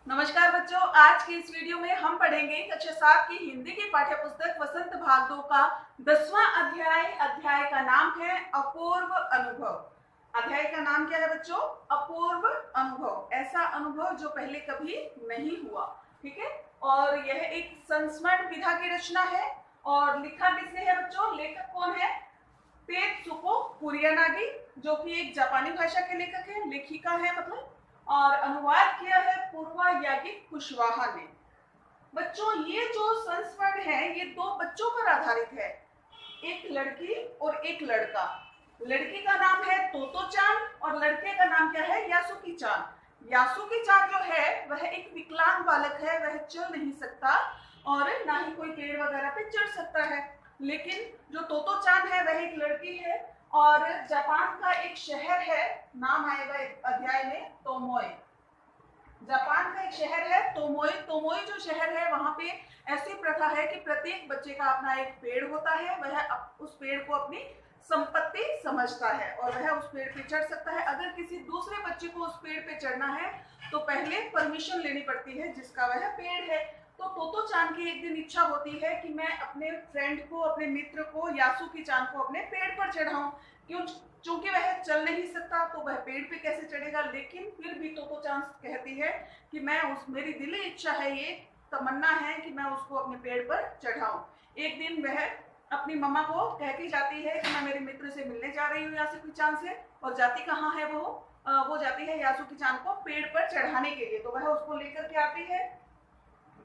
नमस्कार बच्चों, आज की इस वीडियो में हम पढ़ेंगे कक्षा 7 की हिंदी की पाठ्य पुस्तक वसंत भाग 2 का 10वां अध्याय। अध्याय का नाम है अपूर्व अनुभव। अध्याय का नाम क्या है बच्चों? अपूर्व अनुभव। ऐसा अनुभव जो पहले कभी नहीं हुआ। ठीक है। और यह एक संस्मरण विधा की रचना है और लिखा किसने है बच्चों? लेखक कौन है? तेत्सुको कुरियानागी, जो कि एक जापानी भाषा के लेखक है, लेखिका है मतलब। और अनुवाद किया है पूर्वा याज्ञिक कुशवाहा ने। बच्चों, ये जो संस्मरण है ये दो बच्चों पर आधारित है, एक लड़की और एक लड़का। लड़की का नाम है तोतो चान और लड़के का नाम क्या है? यासुकी चान। यासुकी चान जो है वह एक विकलांग बालक है, वह चल नहीं सकता और ना ही कोई पेड़ वगैरह पे चढ़ सकता है। लेकिन जो तोतो चान है वह एक लड़की है और जापान का एक शहर है, नाम आएगा अध्याय में, तोमोए। जापान का एक शहर है तोमोए। तोमोए जो शहर है वहां पे ऐसी प्रथा है कि प्रत्येक बच्चे का अपना एक पेड़ होता है, वह उस पेड़ को अपनी संपत्ति समझता है और वह उस पेड़ पे चढ़ सकता है। अगर किसी दूसरे बच्चे को उस पेड़ पे चढ़ना है तो पहले परमिशन लेनी पड़ती है जिसका वह पेड़ है। तो तोतो चान की एक दिन इच्छा होती है कि मैं अपने फ्रेंड को, अपने मित्र को, यासुकी चान को अपने पेड़ पर चढ़ाऊं। क्यों? चूंकि वह चल नहीं सकता तो वह पेड़ पे कैसे चढ़ेगा। लेकिन फिर भी तोतो चान कहती है कि मेरी दिली इच्छा है, ये तमन्ना है कि मैं उसको अपने पेड़ पर चढ़ाऊं। एक दिन वह अपनी मम्मा को कह के जाती है कि मैं मेरे मित्र से मिलने जा रही हूँ यासुकी चान से। और जाती कहाँ है वो जाती है यासुकी चान को पेड़ पर चढ़ाने के लिए। तो वह उसको लेकर के आती है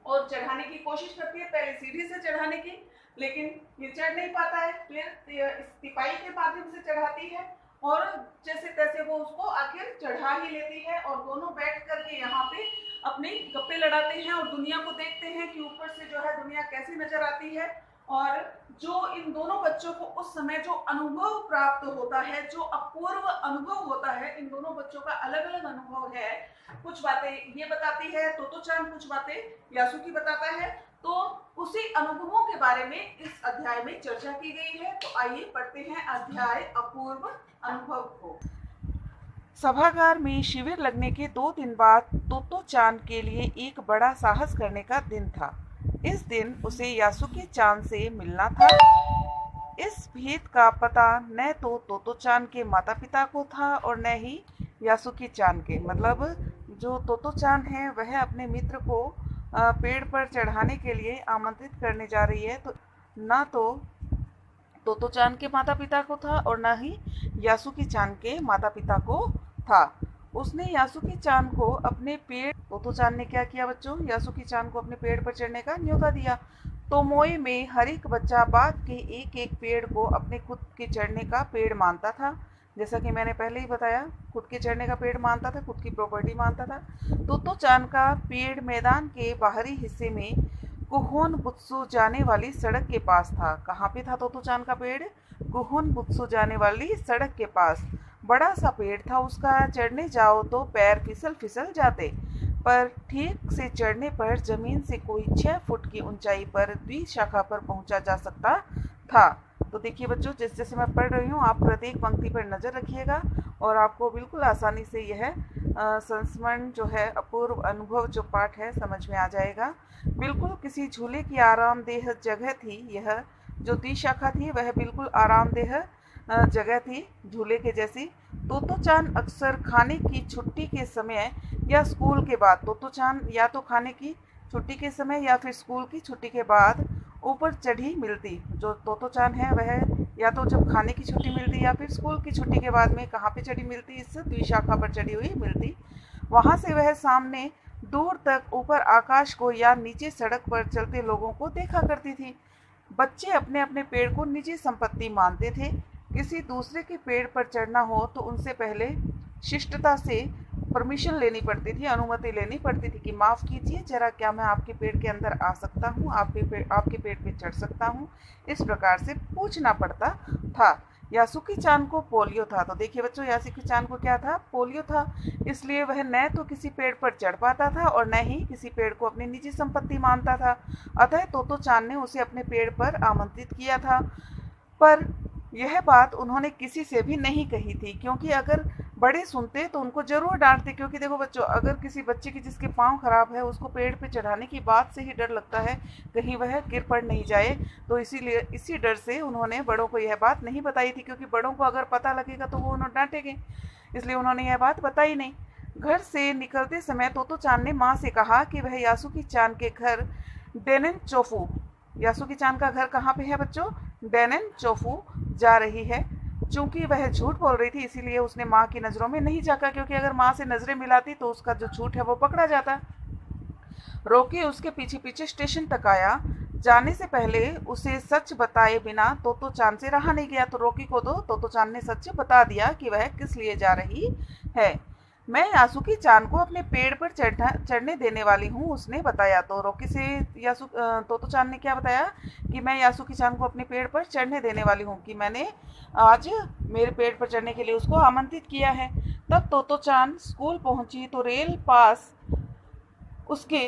और चढ़ाने की कोशिश करती है, पहले सीढ़ी से चढ़ाने की, लेकिन ये चढ़ नहीं पाता है। फिर तिपाई के माध्यम से चढ़ाती है और जैसे तैसे वो उसको आखिर चढ़ा ही लेती है और दोनों बैठ करके यहाँ पे अपने गप्पे लड़ाते हैं और दुनिया को देखते हैं कि ऊपर से जो है दुनिया कैसी नजर आती है। और जो इन दोनों बच्चों को उस समय जो अनुभव प्राप्त होता है, जो अपूर्व अनुभव होता है, इन दोनों बच्चों का अलग अलग अनुभव है। कुछ बातें ये बताती है तोतो चान, कुछ बातें यासुकी बताता है। तो उसी अनुभवों के बारे में इस अध्याय में चर्चा की गई है। तो आइए पढ़ते हैं अध्याय अपूर्व अनुभव को। सभागार में शिविर लगने के 2 दिन बाद तोतो चान के लिए एक बड़ा साहस करने का दिन था। इस दिन उसे यासुकी चान से मिलना था। इस भेद का पता न तो तोतो चान के माता पिता को था और न ही यासुकी चान के। मतलब जो तोतो चान है वह अपने मित्र को पेड़ पर चढ़ाने के लिए आमंत्रित करने जा रही है, तो ना तो तोतो चान के माता पिता को था और ना ही यासुकी चान के माता पिता को था। उसने यासुकी चान को अपने पेड़ तोतो चान ने क्या किया बच्चों? यासुकी चान को अपने पेड़ पर चढ़ने का न्योता दिया। तोमोए में हर एक बच्चा बाग के एक एक पेड़ को अपने खुद के चढ़ने का पेड़ मानता था। जैसा कि मैंने पहले ही बताया, खुद के चढ़ने का पेड़ मानता था, खुद की प्रॉपर्टी मानता था। तोतो चान का पेड़ मैदान के बाहरी हिस्से में गुहोन बुत्सु जाने वाली सड़क के पास था। कहाँ पे था तोतो चान का पेड़? गुहोन बुत्सु जाने वाली सड़क के पास। बड़ा सा पेड़ था उसका, चढ़ने जाओ तो पैर फिसल फिसल जाते, पर ठीक से चढ़ने पर जमीन से कोई 6 फुट की ऊंचाई पर द्विशाखा पर पहुंचा जा सकता था। तो देखिए बच्चों, जैसे जैसे मैं पढ़ रही हूँ आप प्रत्येक पंक्ति पर नज़र रखिएगा और आपको बिल्कुल आसानी से यह संस्मरण जो है, अपूर्व अनुभव जो पाठ है, समझ में आ जाएगा। बिल्कुल किसी झूले की आरामदेह जगह थी यह। जो द्विशाखा थी वह बिल्कुल आरामदेह जगह थी, झूले के जैसी। तोतो चान अक्सर खाने की छुट्टी के समय या स्कूल के बाद, तोतो चान या तो खाने की छुट्टी के समय या फिर स्कूल की छुट्टी के बाद ऊपर चढ़ी मिलती। जो तोतो चान है वह या तो जब खाने की छुट्टी मिलती या फिर स्कूल की छुट्टी के बाद में कहाँ पे चढ़ी मिलती? इस द्विशाखा पर चढ़ी हुई मिलती। वहाँ से वह सामने दूर तक ऊपर आकाश को या नीचे सड़क पर चलते लोगों को देखा करती थी। बच्चे अपने अपने पेड़ को निजी संपत्ति मानते थे। किसी दूसरे के पेड़ पर चढ़ना हो तो उनसे पहले शिष्टता से परमिशन लेनी पड़ती थी, अनुमति लेनी पड़ती थी कि माफ़ कीजिए जरा, क्या मैं आपके पेड़ के अंदर आ सकता हूँ, आपके पेड़ पे चढ़ सकता हूँ? इस प्रकार से पूछना पड़ता था। यासुकी चान को पोलियो था। तो देखिए बच्चों, यासुकी चान को क्या था? पोलियो था। इसलिए वह न तो किसी पेड़ पर चढ़ पाता था और न ही किसी पेड़ को अपनी निजी संपत्ति मानता था। अतः तोतो चान ने उसे अपने पेड़ पर आमंत्रित किया था, पर यह बात उन्होंने किसी से भी नहीं कही थी, क्योंकि अगर बड़े सुनते तो उनको जरूर डांटते, क्योंकि देखो बच्चों, अगर किसी बच्चे की जिसके पाँव खराब है उसको पेड़ पे चढ़ाने की बात से ही डर लगता है कहीं वह गिर पड़ नहीं जाए, तो इसीलिए इसी डर से उन्होंने बड़ों को यह बात नहीं बताई थी, क्योंकि बड़ों को अगर पता लगेगा तो वो उन्हें डांटेंगे, इसलिए उन्होंने यह बात बताई नहीं। घर से निकलते समय तोतो चान ने माँ से कहा कि वह यासुकी चान के घर डेनेन चोफू, यासुकी चान का घर कहाँ पे है बच्चों, डेनेन चोफू जा रही है। चूंकि वह झूठ बोल रही थी इसीलिए उसने माँ की नज़रों में नहीं झांका, क्योंकि अगर माँ से नजरें मिलाती तो उसका जो झूठ है वो पकड़ा जाता। रोकी उसके पीछे पीछे स्टेशन तक आया। जाने से पहले उसे सच बताए बिना तोतो चान से रहा नहीं गया, तो रोकी को तो तोतो चान ने सच बता दिया कि वह किस लिए जा रही है। मैं यासुकी चान को अपने पेड़ पर चढ़ने देने वाली हूँ, उसने बताया। तो रोकी से तोतो चान ने क्या बताया कि मैं यासुकी चान को अपने पेड़ पर चढ़ने देने वाली हूँ, कि मैंने आज मेरे पेड़ पर चढ़ने के लिए उसको आमंत्रित किया है। तब तोतो चान स्कूल पहुंची तो रेल पास उसके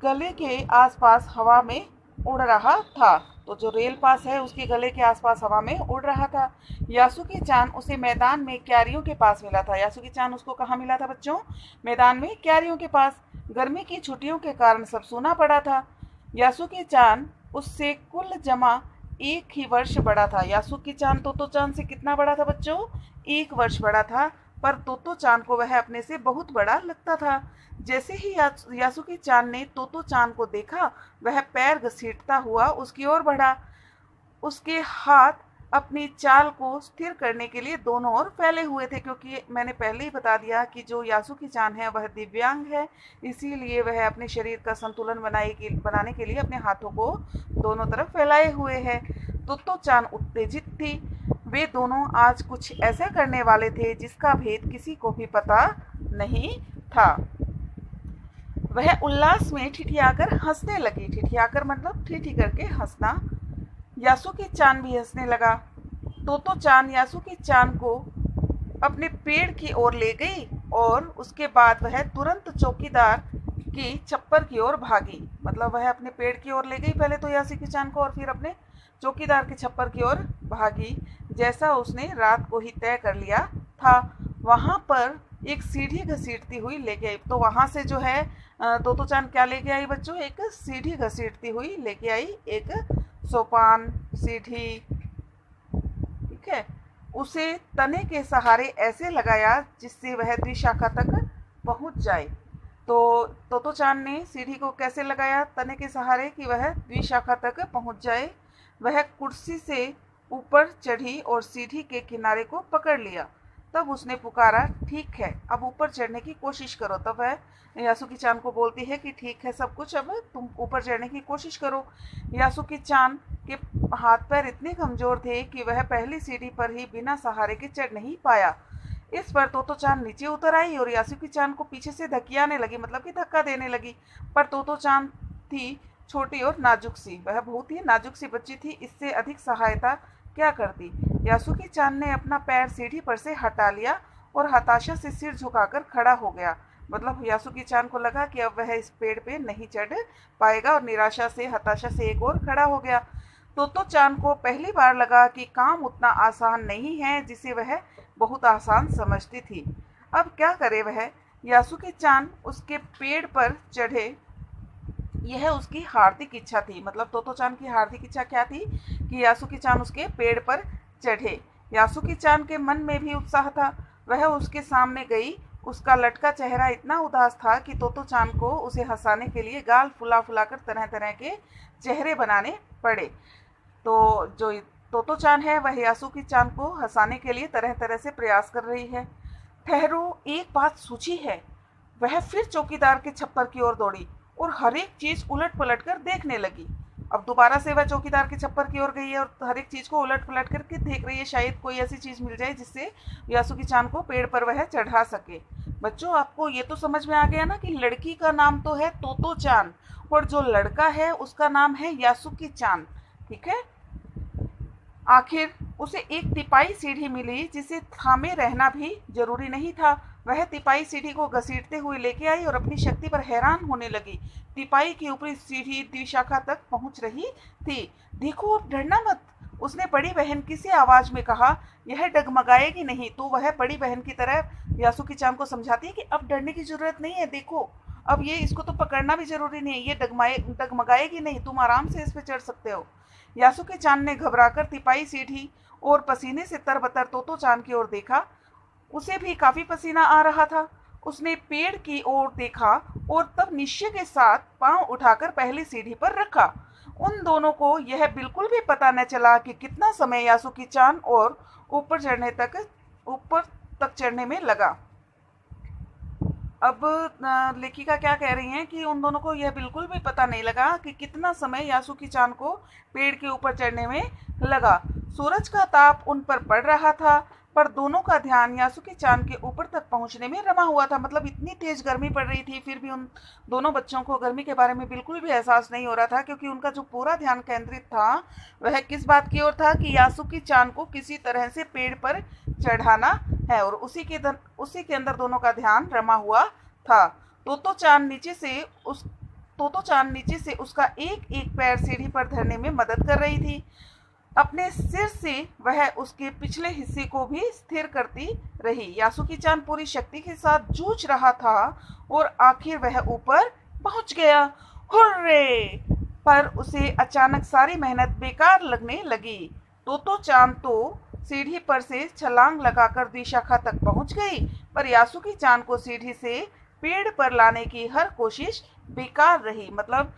गले के आसपास हवा में उड़ रहा था। तो जो रेल पास है उसके गले के आसपास हवा में उड़ रहा था। यासुकी चान उसे मैदान में क्यारियों के पास मिला था। यासुकी चान उसको कहाँ मिला था बच्चों, मैदान में क्यारियों के पास। गर्मी की छुट्टियों के कारण सब सूना पड़ा था। यासुकी चान उससे कुल जमा 1 ही वर्ष बड़ा था। यासुकी चान तोतो चान से कितना बड़ा था बच्चों, 1 वर्ष बड़ा था, पर तोतो चान को वह अपने से बहुत बड़ा लगता था। जैसे ही यासुकी चान ने तोतो चान को देखा, वह पैर घसीटता हुआ उसकी ओर बढ़ा। उसके हाथ अपनी चाल को स्थिर करने के लिए दोनों ओर फैले हुए थे, क्योंकि मैंने पहले ही बता दिया कि जो यासुकी चान है वह दिव्यांग है, इसीलिए वह अपने शरीर का संतुलन बनाने के लिए अपने हाथों को दोनों तरफ फैलाए हुए है। तोतो चान उत्तेजित थी। वे दोनों आज कुछ ऐसा करने वाले थे जिसका भेद किसी को भी पता नहीं था। वह उल्लास में ठिठियाकर हंसने लगी। ठिठियाकर मतलब ठीठी करके हंसना। यासुकी चान भी हंसने लगा। तोतो चान यासुकी चान को अपने पेड़ की ओर ले गई और उसके बाद वह तुरंत चौकीदार की छप्पर की ओर भागी। मतलब वह अपने पेड़ की ओर ले गई पहले तो यासुकी चान को, और फिर अपने चौकीदार के छप्पर की ओर भागी, जैसा उसने रात को ही तय कर लिया था। वहां पर एक सीढ़ी घसीटती हुई लेके आई। तो वहां से जो है तोतो चान क्या लेके आई बच्चों, एक सीढ़ी घसीटती हुई लेके आई, एक सोपान सीढ़ी, ठीक है। उसे तने के सहारे ऐसे लगाया जिससे वह द्विशाखा तक पहुंच जाए। तो तोतो चान ने सीढ़ी को कैसे लगाया, तने के सहारे, कि वह द्विशाखा तक पहुंच जाए। वह कुर्सी से ऊपर चढ़ी और सीढ़ी के किनारे को पकड़ लिया। तब उसने पुकारा, ठीक है, अब ऊपर चढ़ने की कोशिश करो। तब वह यासुकी चान को बोलती है कि ठीक है सब कुछ, अब तुम ऊपर चढ़ने की कोशिश करो। यासुकी चान के हाथ पैर इतने कमजोर थे कि वह पहली सीढ़ी पर ही बिना सहारे के चढ़ नहीं पाया। इस पर तोतो चान नीचे उतर आई और यासुकी चान को पीछे से धकियाने लगी, मतलब कि धक्का देने लगी। पर तोतो चान थी छोटी और नाजुक सी, वह बहुत ही नाजुक सी बच्ची थी, इससे अधिक सहायता क्या करती। यासुकी चान ने अपना पैर सीढ़ी पर से हटा लिया और हताशा से सिर झुकाकर खड़ा हो गया। मतलब यासुकी चान को लगा कि अब वह इस पेड़ पे नहीं चढ़ पाएगा और निराशा से, हताशा से एक और खड़ा हो गया। तोतो चान को पहली बार लगा कि काम उतना आसान नहीं है जिसे वह बहुत आसान समझती थी। अब क्या करे वह। यासुकी चान उसके पेड़ पर चढ़े, यह उसकी हार्दिक इच्छा थी। मतलब तोतो चान की हार्दिक इच्छा क्या थी कि यासुकी चान उसके पेड़ पर चढ़े। यासुकी चान के मन में भी उत्साह था। वह उसके सामने गई। उसका लटका चेहरा इतना उदास था कि तोतो चान को उसे हंसाने के लिए गाल फुला फुलाकर तरह तरह के चेहरे बनाने पड़े। तो जो तोतो चान है वह यासुकी चान को हंसाने के लिए तरह तरह से प्रयास कर रही है। ठहरो, एक बात सूझी है। वह फिर चौकीदार के छप्पर की ओर दौड़ी और हर एक चीज उलट पलट कर देखने लगी। अब दोबारा से वह चौकीदार के छप्पर की ओर गई है और हर एक चीज को उलट पलट करके देख रही है, शायद कोई ऐसी चीज मिल जाए जिससे यासुकी चान को पेड़ पर वह चढ़ा सके। बच्चों, आपको ये तो समझ में आ गया ना कि लड़की का नाम तो है तोतो चान और जो लड़का है उसका नाम है यासुकी चान, ठीक है। आखिर उसे एक तिपाई सीढ़ी मिली जिसे थामे रहना भी जरूरी नहीं था। वह तिपाई सीढ़ी को घसीटते हुए लेके आई और अपनी शक्ति पर हैरान होने लगी। तिपाई की ऊपरी सीढ़ी द्विशाखा तक पहुंच रही थी। देखो, अब डरना मत, उसने बड़ी बहन की सी आवाज में कहा, यह डगमगाएगी नहीं। तो वह बड़ी बहन की तरह यासुकी चान को समझाती है कि अब डरने की जरूरत नहीं है, देखो अब ये इसको तो पकड़ना भी जरूरी नहीं है, ये डगमगाएगी नहीं, तुम आराम से इस पे चढ़ सकते हो। यासुकी चान ने घबराकर तिपाई सीढ़ी और पसीने से तरबतर तोतो चान की ओर देखा। उसे भी काफी पसीना आ रहा था। उसने पेड़ की ओर देखा और तब निश्चय के साथ पांव उठाकर पहली सीढ़ी पर रखा। उन दोनों को यह बिल्कुल भी पता न चला कि कितना समय यासुकी चान और ऊपर तक चढ़ने में लगा। अब लेखिका क्या कह रही हैं कि उन दोनों को यह बिल्कुल भी पता नहीं लगा कि कितना समय यासुकी चान को पेड़ के ऊपर चढ़ने में लगा। सूरज का ताप उन पर पड़ रहा था, पर दोनों का ध्यान यासुकी चान के ऊपर तक पहुंचने में रमा हुआ था। मतलब इतनी तेज गर्मी पड़ रही थी, फिर भी उन दोनों बच्चों को गर्मी के बारे में बिल्कुल भी एहसास नहीं हो रहा था, क्योंकि उनका जो पूरा ध्यान केंद्रित था वह किस बात की ओर था कि यासुकी चान को किसी तरह से पेड़ पर चढ़ाना है, और उसी के अंदर दोनों का ध्यान रमा हुआ था। तोतो चान नीचे से उसका एक एक पैर सीढ़ी पर धरने में मदद कर रही थी। अपने सिर से वह उसके पिछले हिस्से को भी स्थिर करती रही। यासुकी चान पूरी शक्ति के साथ जूझ रहा था और आखिर वह ऊपर पहुंच गया। हुर्रे! पर उसे अचानक सारी मेहनत बेकार लगने लगी। तोतो चान तो सीढ़ी पर से छलांग लगाकर द्विशाखा तक पहुंच गई, पर यासुकी चान को सीढ़ी से पेड़ पर लाने की हर कोशिश बेकार रही। मतलब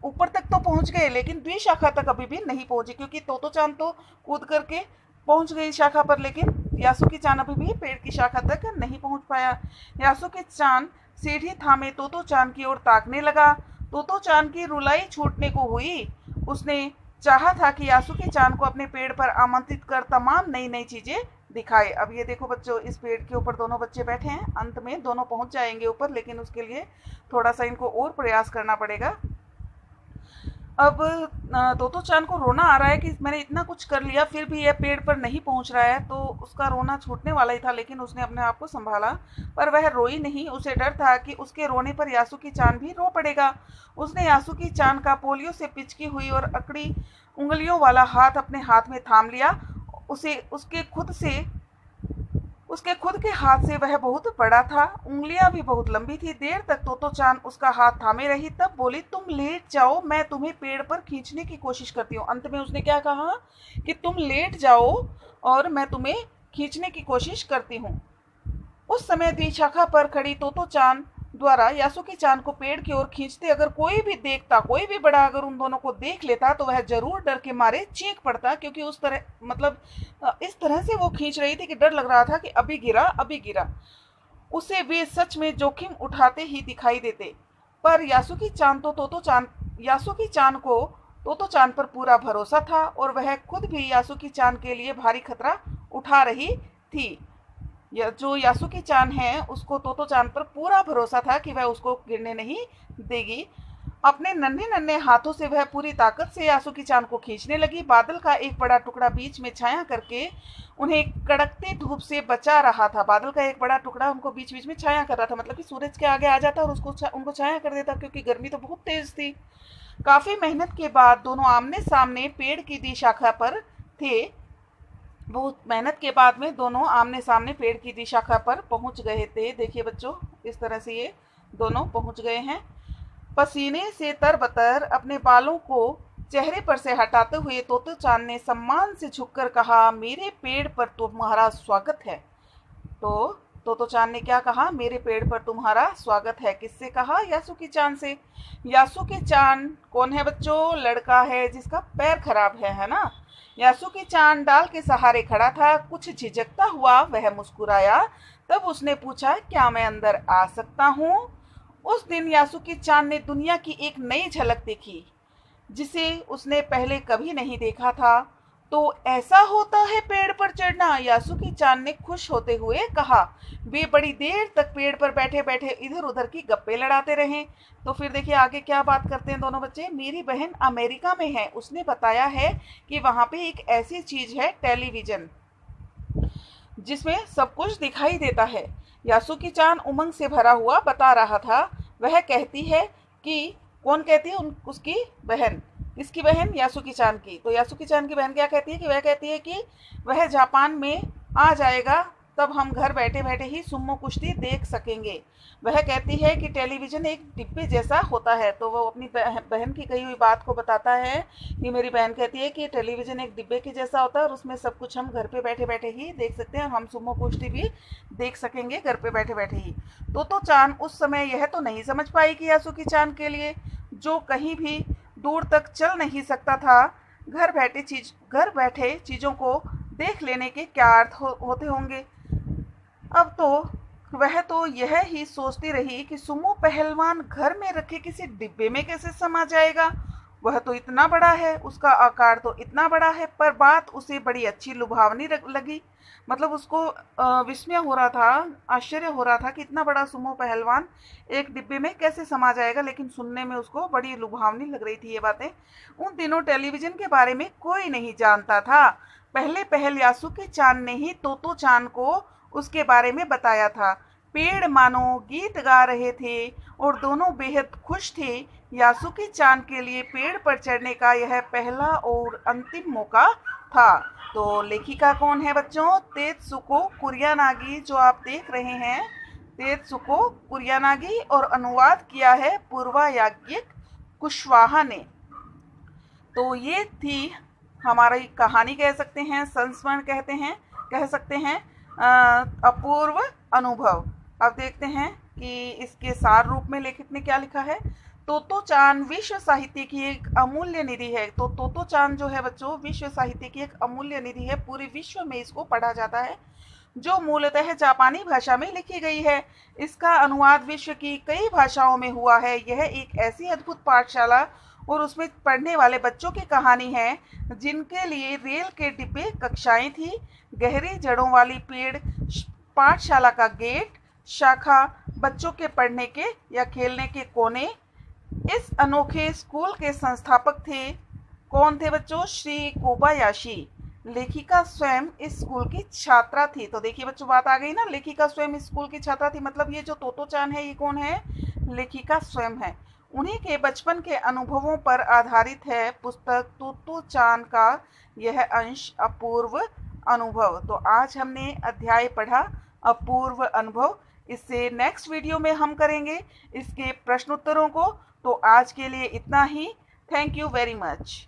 ऊपर तक तो पहुंच गए, लेकिन द्विशाखा तक अभी भी नहीं पहुंची, क्योंकि तोतो चान तो कूद करके पहुंच गई शाखा पर, लेकिन यासुकी चान अभी भी पेड़ की शाखा तक नहीं पहुंच पाया। यासुकी चान सीढ़ी थामे तोतो चान की ओर ताकने लगा। तोतो चान की रुलाई छूटने को हुई। उसने चाहा था कि यासुकी चान को अपने पेड़ पर आमंत्रित कर तमाम नई नई चीजें दिखाए। अब ये देखो बच्चों, इस पेड़ के ऊपर दोनों बच्चे बैठे हैं, अंत में दोनों पहुंच जाएंगे ऊपर, लेकिन उसके लिए थोड़ा सा इनको और प्रयास करना पड़ेगा। अब तोतो चान को रोना आ रहा है कि मैंने इतना कुछ कर लिया फिर भी यह पेड़ पर नहीं पहुंच रहा है, तो उसका रोना छूटने वाला ही था, लेकिन उसने अपने आप को संभाला। पर वह रोई नहीं। उसे डर था कि उसके रोने पर यासुकी चान भी रो पड़ेगा। उसने यासुकी चान का पोलियो से पिचकी हुई और अकड़ी उंगलियों वाला हाथ अपने हाथ में थाम लिया। उसके खुद के हाथ से वह बहुत बड़ा था, उंगलियां भी बहुत लंबी थी। देर तक तोतो चान उसका हाथ थामे रही, तब बोली, तुम लेट जाओ, मैं तुम्हें पेड़ पर खींचने की कोशिश करती हूँ। अंत में उसने क्या कहा कि तुम लेट जाओ और मैं तुम्हें खींचने की कोशिश करती हूँ। उस समय द्विशाखा पर खड़ी तोतो चान द्वारा यासुकी चान को पेड़ की ओर खींचते अगर कोई भी देखता, कोई भी बड़ा अगर उन दोनों को देख लेता, तो वह जरूर डर के मारे चीख पड़ता, क्योंकि उस तरह मतलब इस तरह से वो खींच रही थी कि डर लग रहा था कि अभी गिरा। उसे वे सच में जोखिम उठाते ही दिखाई देते। पर यासुकी चान को तोतो चान पर पूरा भरोसा था, और वह खुद भी यासुकी चान के लिए भारी खतरा उठा रही थी। जो यासुकी चान है उसको तोतो चान पर पूरा भरोसा था कि वह उसको गिरने नहीं देगी। अपने नन्हे नन्हे हाथों से वह पूरी ताकत से यासुकी चान को खींचने लगी। बादल का एक बड़ा टुकड़ा बीच में छाया करके उन्हें कड़कती धूप से बचा रहा था। बादल का एक बड़ा टुकड़ा उनको बीच बीच में छाया कर रहा था, मतलब कि सूरज के आगे आ जाता और उनको छाया कर देता, क्योंकि गर्मी तो बहुत तेज थी। काफी मेहनत के बाद दोनों आमने सामने पेड़ की दी शाखा पर थे। बहुत मेहनत के बाद में दोनों आमने सामने पेड़ की दी शाखा पर पहुंच गए थे। देखिए बच्चों, इस तरह से ये दोनों पहुंच गए हैं। पसीने से तरबतर अपने बालों को चेहरे पर से हटाते हुए तोतो चान ने सम्मान से झुककर कहा, मेरे पेड़ पर तुम्हारा स्वागत है। तो तोतो चान ने क्या कहा, मेरे पेड़ पर तुम्हारा स्वागत है। किससे कहा? यासुकी चान से। यासुकी चान कौन है बच्चों? लड़का है जिसका पैर खराब है ना। यासुकी चान डाल के सहारे खड़ा था। कुछ झिझकता हुआ वह मुस्कुराया। तब उसने पूछा, क्या मैं अंदर आ सकता हूँ? उस दिन यासुकी चान ने दुनिया की एक नई झलक देखी, जिसे उसने पहले कभी नहीं देखा था। तो ऐसा होता है पेड़ पर चढ़ना? यासुकी चान ने खुश होते हुए कहा। वे बड़ी देर तक पेड़ पर बैठे बैठे इधर उधर की गप्पे लड़ाते रहे। तो फिर देखिए आगे क्या बात करते हैं दोनों बच्चे। मेरी बहन अमेरिका में है, उसने बताया है कि वहां पे एक ऐसी चीज है टेलीविजन, जिसमें सब कुछ दिखाई देता है। यासुकी चान उमंग से भरा हुआ बता रहा था। वह कहती है कि, कौन कहती है? उसकी बहन। इसकी बहन यासुकी चान की। तो यासुकी चान की बहन क्या कहती है कि वह कहती है कि वह जापान में आ जाएगा, तब हम घर बैठे बैठे ही सुमो कुश्ती देख सकेंगे। वह कहती है कि टेलीविज़न एक डिब्बे जैसा होता है। तो वो अपनी बहन की कही हुई बात को बताता है कि मेरी बहन कहती है कि टेलीविज़न एक डिब्बे के जैसा होता है और उसमें सब कुछ हम घर पे बैठे बैठे ही देख सकते हैं, और हम सुमो कुश्ती भी देख सकेंगे घर पे बैठे बैठे ही। तो चान उस समय यह तो नहीं समझ पाई कि यासुकी चान के लिए, जो कहीं भी दूर तक चल नहीं सकता था, घर बैठे चीज़ों को देख लेने के क्या अर्थ होते होंगे। अब तो वह तो यह ही सोचती रही कि सुमो पहलवान घर में रखे किसी डिब्बे में कैसे समा जाएगा। वह तो इतना बड़ा है, उसका आकार तो इतना बड़ा है, पर बात उसे बड़ी अच्छी लुभावनी लगी। मतलब उसको विस्मय हो रहा था, आश्चर्य हो रहा था कि इतना बड़ा सुमो पहलवान एक डिब्बे में कैसे समा जाएगा, लेकिन सुनने में उसको बड़ी लुभावनी लग रही थी ये बातें। उन दिनों टेलीविज़न के बारे में कोई नहीं जानता था। पहल यासुकी चान ने ही तोतो चान को उसके बारे में बताया था। पेड़ मानो गीत गा रहे थे और दोनों बेहद खुश थे। यासुकी चान के लिए पेड़ पर चढ़ने का यह पहला और अंतिम मौका था। तो लेखिका कौन है बच्चों? तेत्सुको कुरियानागी, जो आप देख रहे हैं, तेत्सुको कुरियानागी, और अनुवाद किया है पूर्वा याज्ञिक कुशवाहा ने। तो ये थी हमारी कहानी, कह सकते हैं, संस्मरण कह सकते हैं, अपूर्व अनुभव। अब देखते हैं कि इसके सार रूप में लेखक ने क्या लिखा है। तोतो चान विश्व साहित्य की एक अमूल्य निधि है। तो तोतो चान जो है बच्चों, विश्व साहित्य की एक अमूल्य निधि है। पूरे विश्व में इसको पढ़ा जाता है, जो मूलतः जापानी भाषा में लिखी गई है। इसका अनुवाद विश्व की कई भाषाओं में हुआ है। यह एक ऐसी अद्भुत पाठशाला और उसमें पढ़ने वाले बच्चों की कहानी है जिनके लिए रेल के डिब्बे कक्षाएं थी, गहरी जड़ों वाली पेड़ पाठशाला का गेट, शाखा बच्चों के पढ़ने के या खेलने के कोने। इस अनोखे स्कूल के संस्थापक थे, कौन थे बच्चों? श्री कोबायाशी। लेखिका स्वयं इस स्कूल की छात्रा थी। तो देखिए बच्चों, बात आ गई ना, लेखिका स्वयं इस स्कूल की छात्रा थी। मतलब ये जो तोतो चान है, ये कौन है? लेखिका स्वयं है। उन्हीं के बचपन के अनुभवों पर आधारित है पुस्तक तोतो चान का यह अंश, अपूर्व अनुभव। तो आज हमने अध्याय पढ़ा अपूर्व अनुभव। इससे नेक्स्ट वीडियो में हम करेंगे इसके प्रश्नोत्तरों को। तो आज के लिए इतना ही। Thank you very much.